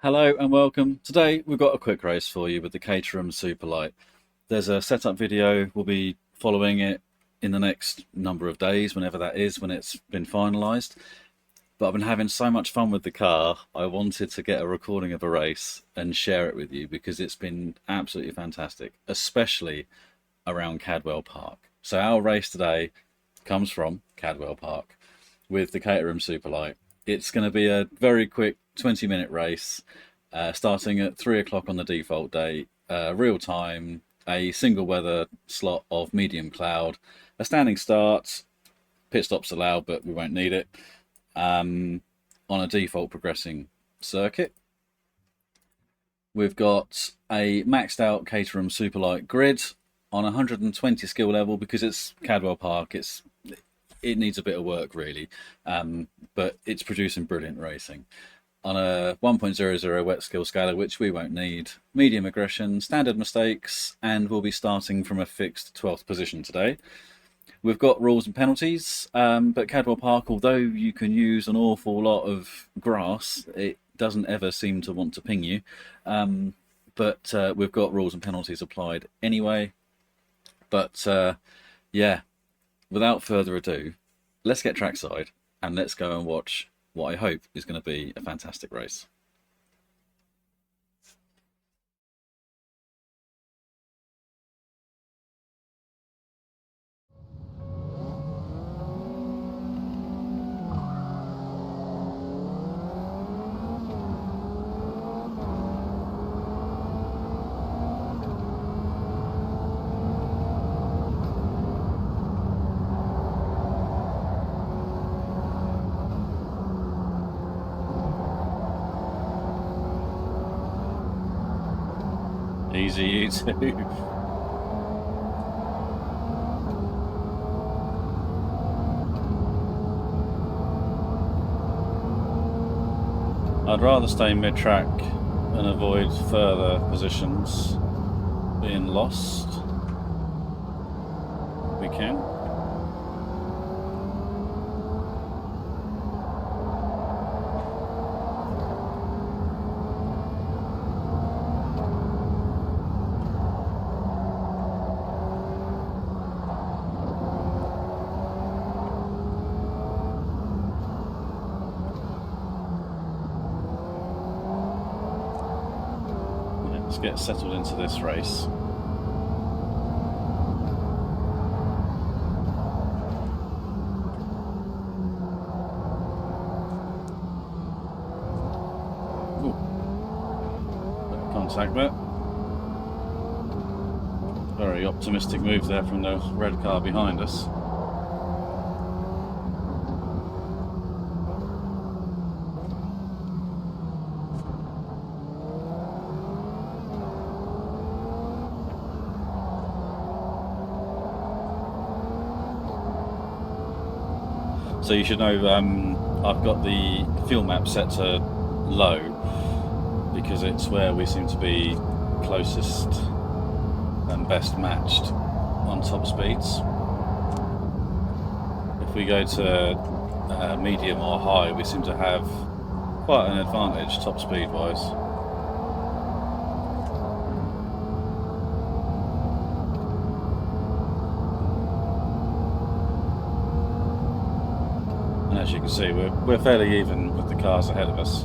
Hello and welcome. Today we've got a quick race for you with the Caterham Superlight. There's a setup video, we'll be following it in the next number of days, whenever that is, when it's been finalised. But I've been having so much fun with the car, I wanted to get a recording of a race and share it with you because it's been absolutely fantastic, especially around Cadwell Park. So our race today comes from Cadwell Park with the Caterham Superlight. It's going to be a very quick 20-minute race, starting at 3 o'clock on the default day, real time, a single weather slot of medium cloud, a standing start, pit stops allowed but we won't need it, on a default progressing circuit. We've got a maxed out Caterham Superlight grid on 120 skill level because it's Cadwell Park. It needs a bit of work really, but it's producing brilliant racing. On a 1.00 wet skill scaler, which we won't need, medium aggression, standard mistakes, and we'll be starting from a fixed 12th position today. We've got rules and penalties, but Cadwell Park, although you can use an awful lot of grass, it doesn't ever seem to want to ping you. But we've got rules and penalties applied anyway. But yeah, without further ado, let's get trackside and let's go and watch what I hope is going to be a fantastic race. Easy, you two. I'd rather stay mid-track and avoid further positions being lost. If we can. Let's get settled into this race. Ooh. Bit of contact there. Very optimistic move there from the red car behind us. So you should know I've got the fuel map set to low because it's where we seem to be closest and best matched on top speeds. If we go to medium or high, we seem to have quite an advantage top speed wise. As you can see, we're fairly even with the cars ahead of us.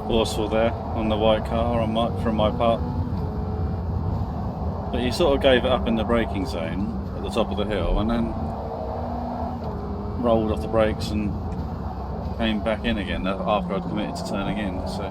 forceful there on the white car from my part. But he sort of gave it up in the braking zone at the top of the hill and then rolled off the brakes and came back in again after I'd committed to turning in. So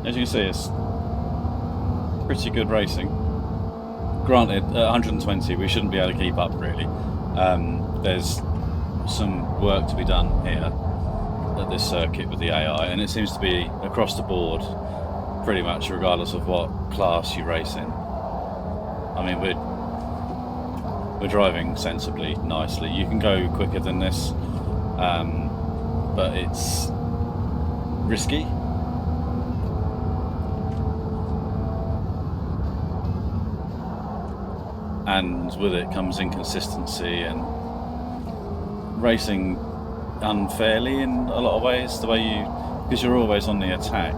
as you can see, it's pretty good racing. Granted, at 120 we shouldn't be able to keep up really. There's some work to be done here at this circuit with the AI, and it seems to be across the board pretty much regardless of what class you race in. I mean, we're driving sensibly, nicely. You can go quicker than this, but it's risky. And with it comes inconsistency and racing unfairly in a lot of ways. The way because you're always on the attack,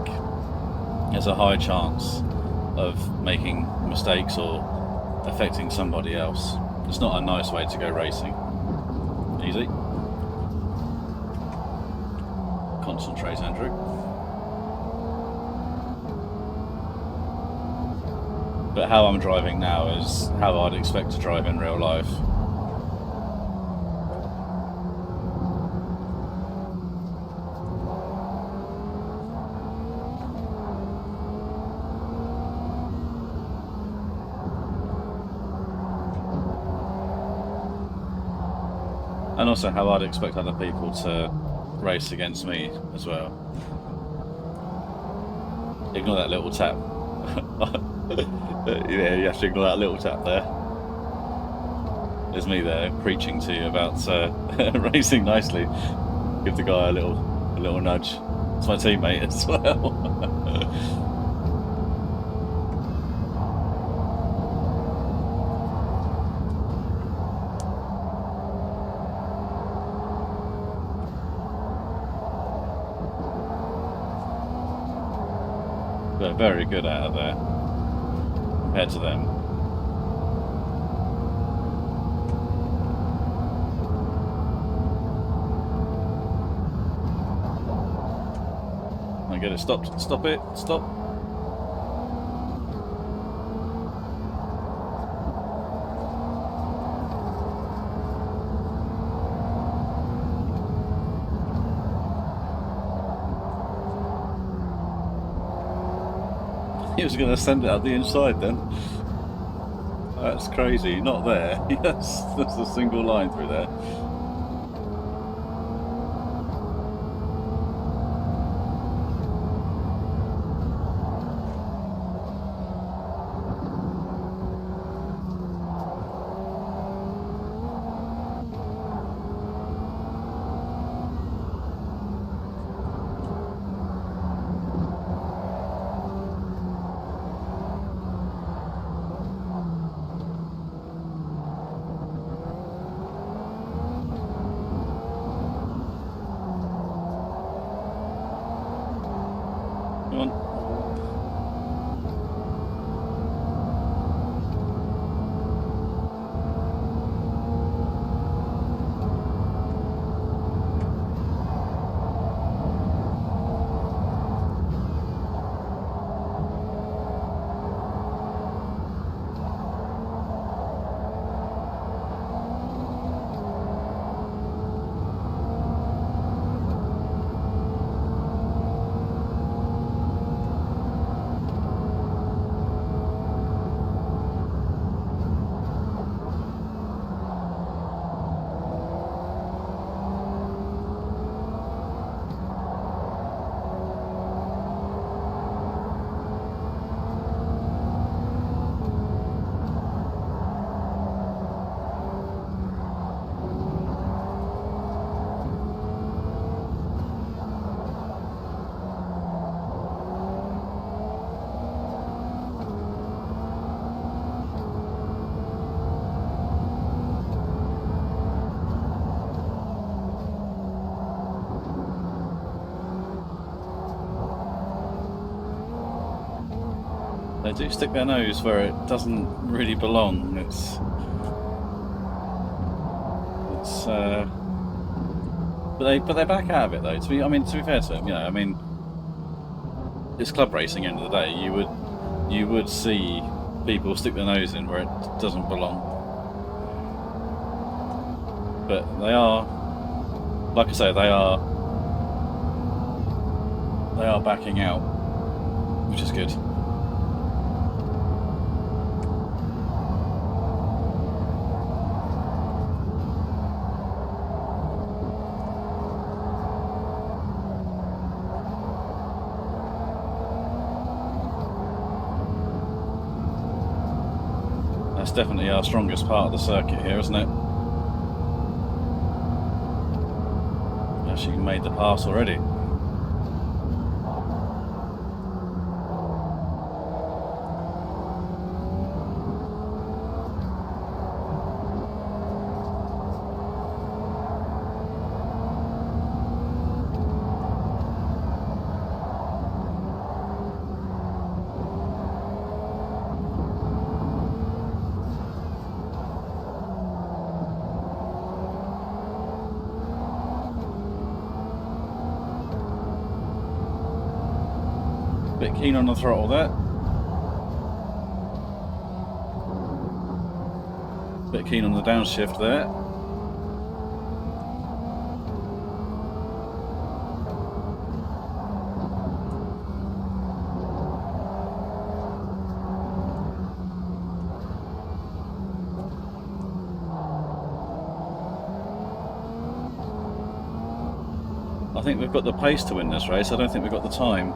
there's a high chance of making mistakes or affecting somebody else. It's not a nice way to go racing. Easy. Concentrate, Andrew. But how I'm driving now is how I'd expect to drive in real life. And also how I'd expect other people to race against me as well. Ignore that little tap. Yeah, you have to ignore that little tap there. There's me there preaching to you about racing nicely. Give the guy a little nudge. It's my teammate as well. They're very good out of there compared to them. I get it stopped. Stop it. Stop. He was going to send it up the inside then. That's crazy. Not there. Yes, there's a single line through there. Come on. They do stick their nose where it doesn't really belong. But they're back out of it though. To be fair to them, I mean, it's club racing. At the end of the day, you would see people stick their nose in where it doesn't belong. But they are, like I say, they are backing out, which is good. That's definitely our strongest part of the circuit here, isn't it? Actually made the pass already. Bit keen on the throttle there. Bit keen on the downshift there. I think we've got the pace to win this race. I don't think we've got the time.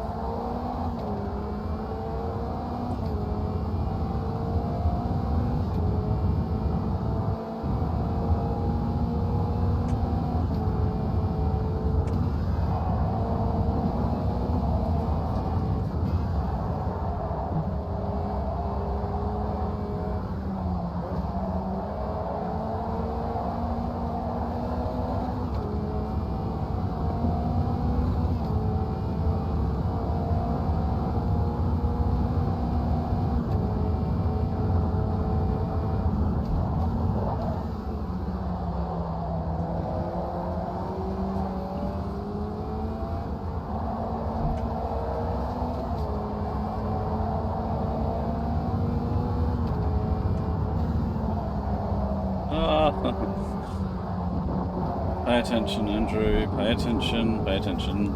Pay attention, Andrew. Pay attention. Pay attention.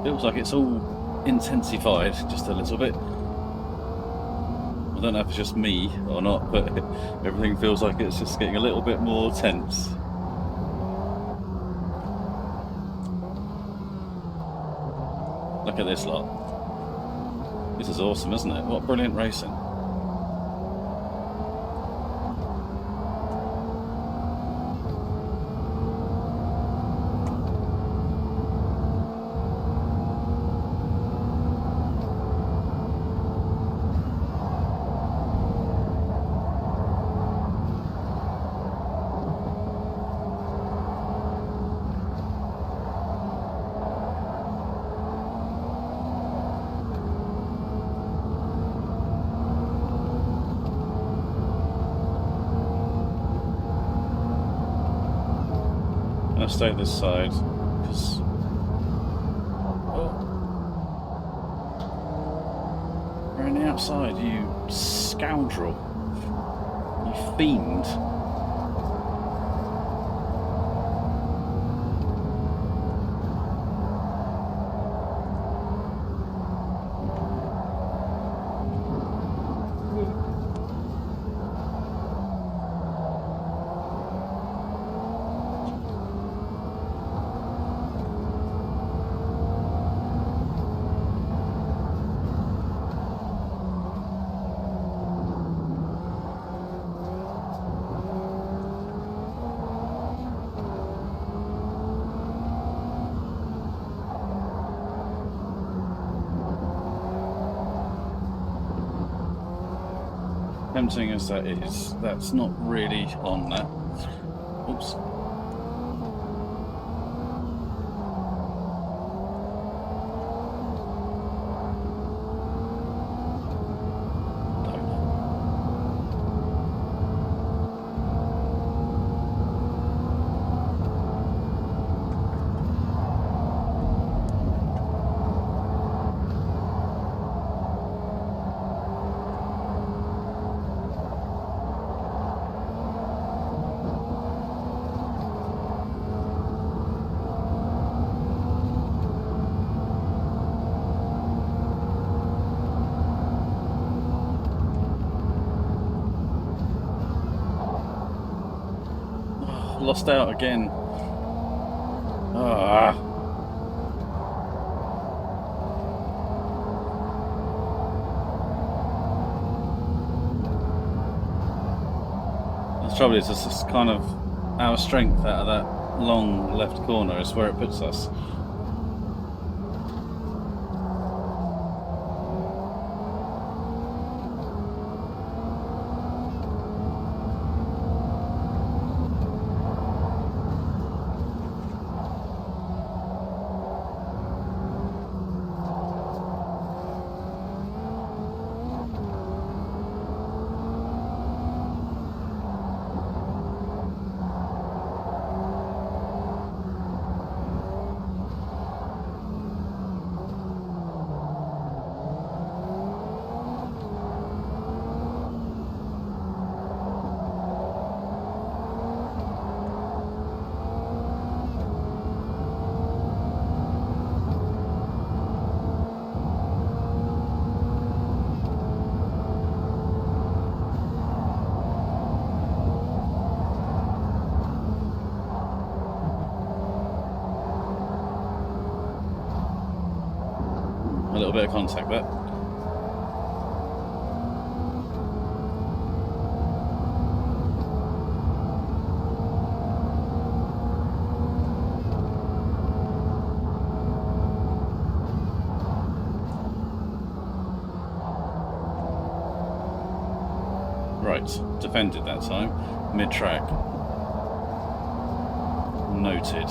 Feels like it's all intensified just a little bit. I don't know if it's just me or not, but everything feels like it's just getting a little bit more tense. Look at this lot. This is awesome, isn't it? What brilliant racing. I'll stay this side because you're on the outside, you scoundrel, you fiend. tempting as that is, that's not really on that. Oops. Lost out again. Ah. The trouble is, it's just kind of our strength out of that long left corner is where it puts us. A little bit of contact there. Right, defended that time, mid-track. Noted.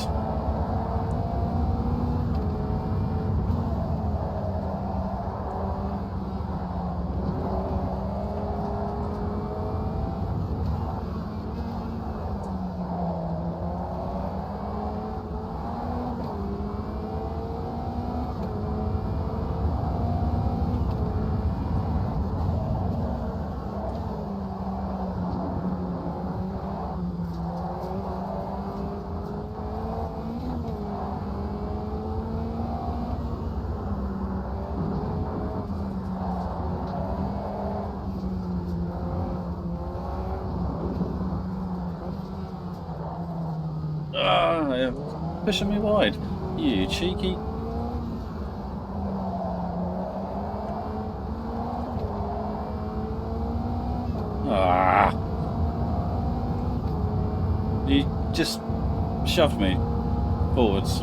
Pushing me wide, you cheeky. Ah, you just shoved me forwards.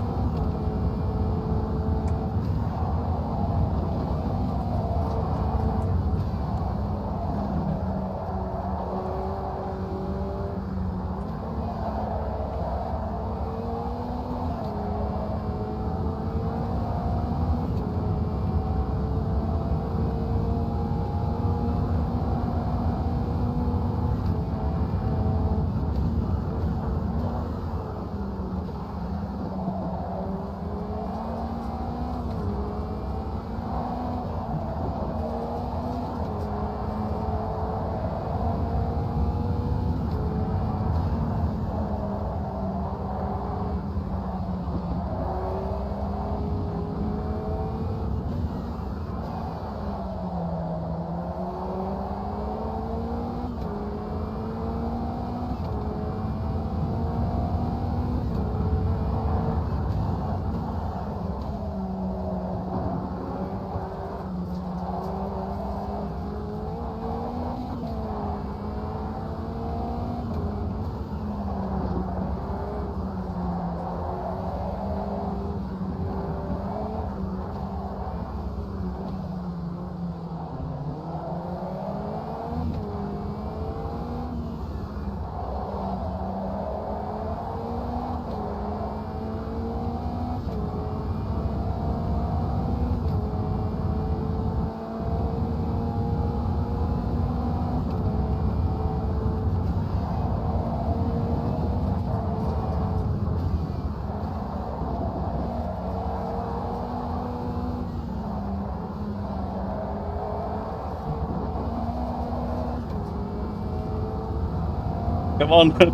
Come on. Come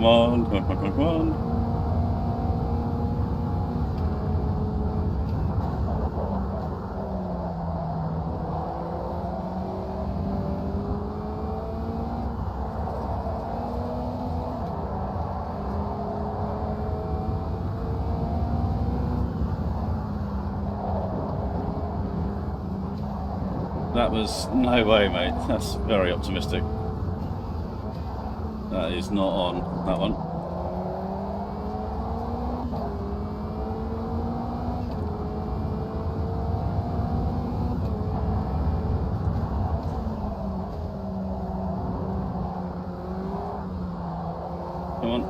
on, come on, come on, come on. That was no way, mate. That's very optimistic. That is not on that one. Come on.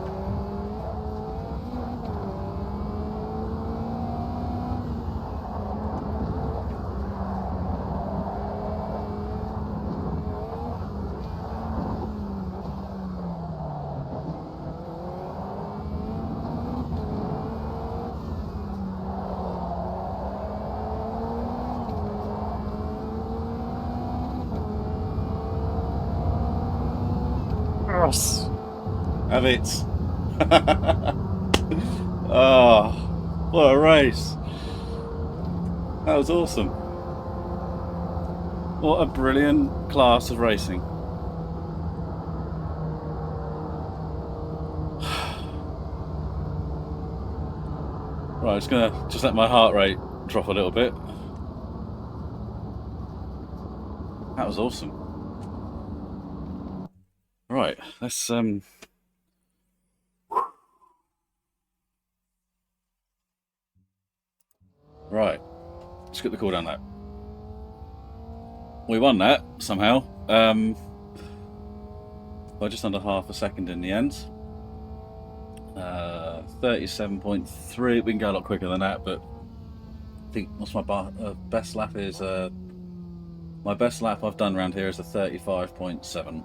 Yes. Have it. Oh, what a race. That was awesome. What a brilliant class of racing. Right, I'm just gonna let my heart rate drop a little bit. That was awesome. Right, let's right, let's get the cooldown lap. We won that somehow. By just under half a second in the end. 37.3. We can go a lot quicker than that, but I think what's my best lap is my best lap I've done around here is a 35.7.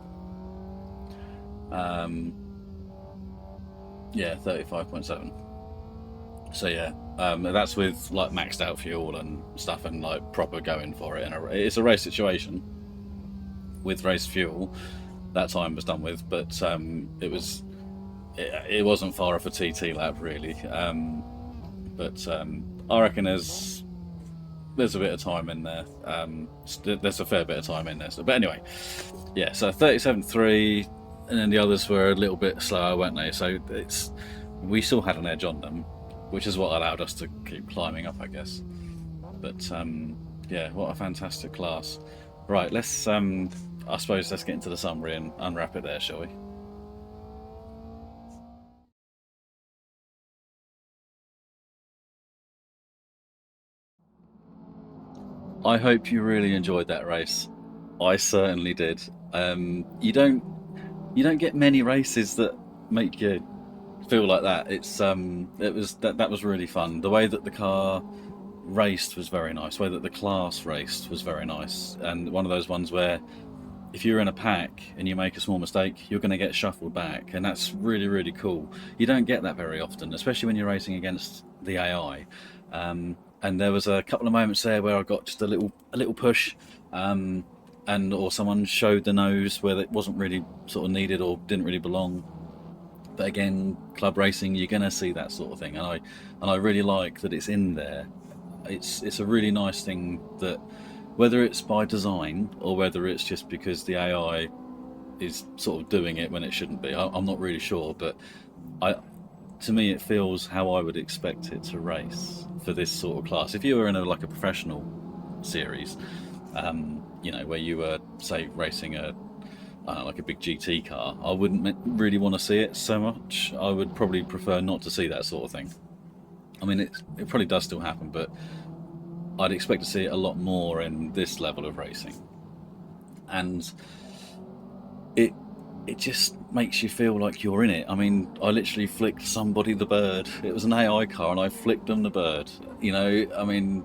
Yeah, 35.7. So yeah, that's with like maxed out fuel and stuff and like proper going for it. And it's a race situation with race fuel. That time was done with, but it wasn't far off a TT lap really. But I reckon there's a bit of time in there. There's a fair bit of time in there. So, but anyway, yeah. So 37.3, and then the others were a little bit slower, weren't they? So we still had an edge on them, which is what allowed us to keep climbing up, I guess. But yeah, what a fantastic class. Right, let's I suppose let's get into the summary and unwrap it there, shall we? I hope you really enjoyed that race. I certainly did. You don't get many races that make you feel like that. That was really fun. The way that the car raced was very nice. The way that the class raced was very nice. And one of those ones where if you're in a pack and you make a small mistake, you're going to get shuffled back, and that's really, really cool. You don't get that very often, especially when you're racing against the AI. And there was a couple of moments there where I got just a little push, or someone showed the nose where it wasn't really sort of needed or didn't really belong. But again, club racing, you're going to see that sort of thing, and I really like that it's in there. It's a really nice thing that, whether it's by design or whether it's just because the AI is sort of doing it when it shouldn't be, I'm not really sure, but to me it feels how I would expect it to race for this sort of class. If you were in a professional series, where you were, say, racing like a big GT car, I wouldn't really want to see it so much. I would probably prefer not to see that sort of thing. I mean, it probably does still happen, but I'd expect to see it a lot more in this level of racing. And it just makes you feel like you're in it. I mean, I literally flicked somebody the bird. It was an AI car and I flicked them the bird. I mean,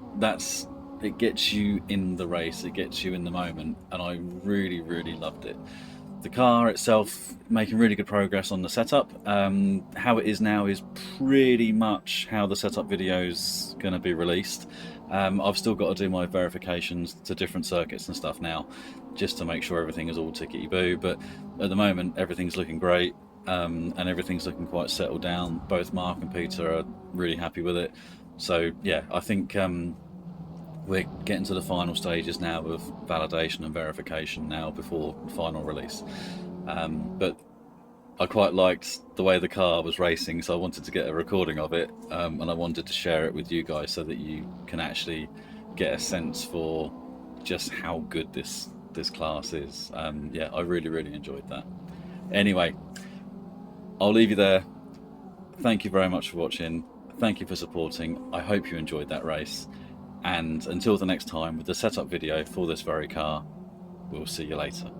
it gets you in the race, it gets you in the moment, and I really, really loved it. The car itself making really good progress on the setup. How it is now is pretty much how the setup video is going to be released. I've still got to do my verifications to different circuits and stuff now, just to make sure everything is all tickety-boo. But at the moment, everything's looking great, and everything's looking quite settled down. Both Mark and Peter are really happy with it. So yeah, I think we're getting to the final stages now of validation and verification now before the final release. But I quite liked the way the car was racing, so I wanted to get a recording of it, and I wanted to share it with you guys so that you can actually get a sense for just how good this class is. Yeah, I really enjoyed that. Anyway, I'll leave you there. Thank you very much for watching. Thank you for supporting. I hope you enjoyed that race. And until the next time with the setup video for this very car, we'll see you later.